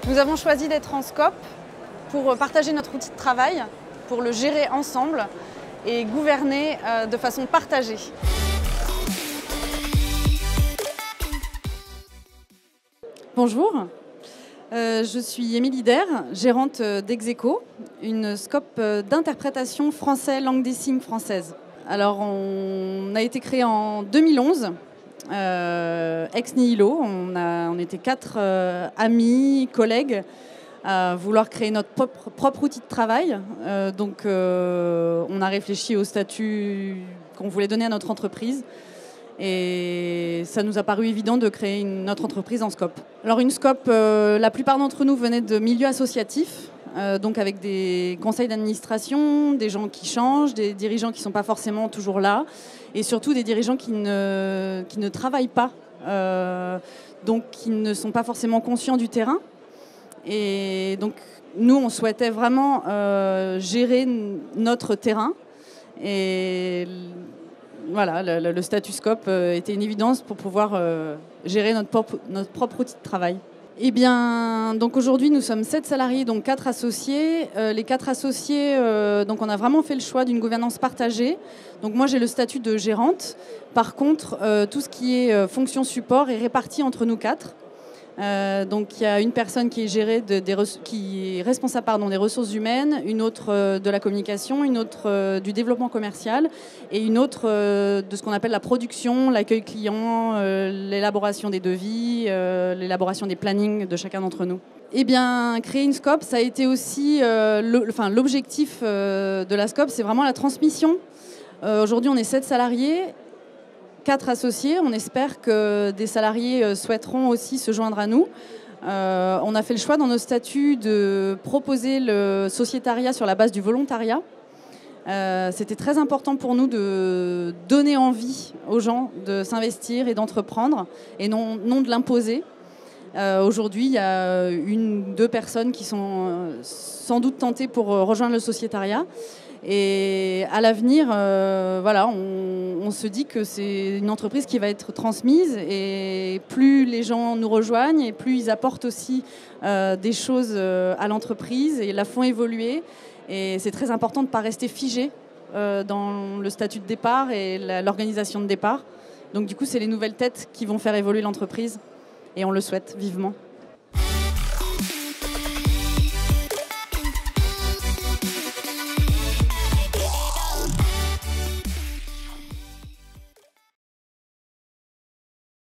Nous avons choisi d'être en SCOP pour partager notre outil de travail, pour le gérer ensemble et gouverner de façon partagée. Bonjour, je suis Émilie Der, gérante d'Execo, une SCOP d'interprétation français langue des signes française. Alors on a été créé en 2011. Ex nihilo, on était 4 amis, collègues à vouloir créer notre propre outil de travail. Donc on a réfléchi au statut qu'on voulait donner à notre entreprise et ça nous a paru évident de créer notre entreprise en SCOP. Alors une SCOP, la plupart d'entre nous venaient de milieux associatifs, donc avec des conseils d'administration, des gens qui changent, des dirigeants qui ne sont pas forcément toujours là, et surtout des dirigeants qui ne travaillent pas, donc qui ne sont pas forcément conscients du terrain. Et donc nous, on souhaitait vraiment gérer notre terrain. Et voilà, le statut SCOP était une évidence pour pouvoir gérer notre propre outil de travail. Eh bien, donc aujourd'hui, nous sommes 7 salariés, donc 4 associés. Les 4 associés, donc on a vraiment fait le choix d'une gouvernance partagée. Donc moi, j'ai le statut de gérante. Par contre, tout ce qui est fonction support est réparti entre nous 4. Donc il y a une personne qui est, qui est responsable des ressources humaines, une autre de la communication, une autre du développement commercial et une autre de ce qu'on appelle la production, l'accueil client, l'élaboration des devis, l'élaboration des plannings de chacun d'entre nous. Eh bien, créer une SCOP, ça a été aussi l'objectif de la SCOP, c'est vraiment la transmission. Aujourd'hui, on est 7 salariés. 4 associés, on espère que des salariés souhaiteront aussi se joindre à nous. On a fait le choix dans nos statuts de proposer le sociétariat sur la base du volontariat. C'était très important pour nous de donner envie aux gens de s'investir et d'entreprendre et non de l'imposer. Aujourd'hui, il y a 1 ou 2 personnes qui sont sans doute tentées pour rejoindre le sociétariat. Et à l'avenir, voilà, on se dit que c'est une entreprise qui va être transmise et plus les gens nous rejoignent et plus ils apportent aussi des choses à l'entreprise et la font évoluer. Et c'est très important de ne pas rester figé dans le statut de départ et l'organisation de départ. Donc du coup, c'est les nouvelles têtes qui vont faire évoluer l'entreprise et on le souhaite vivement.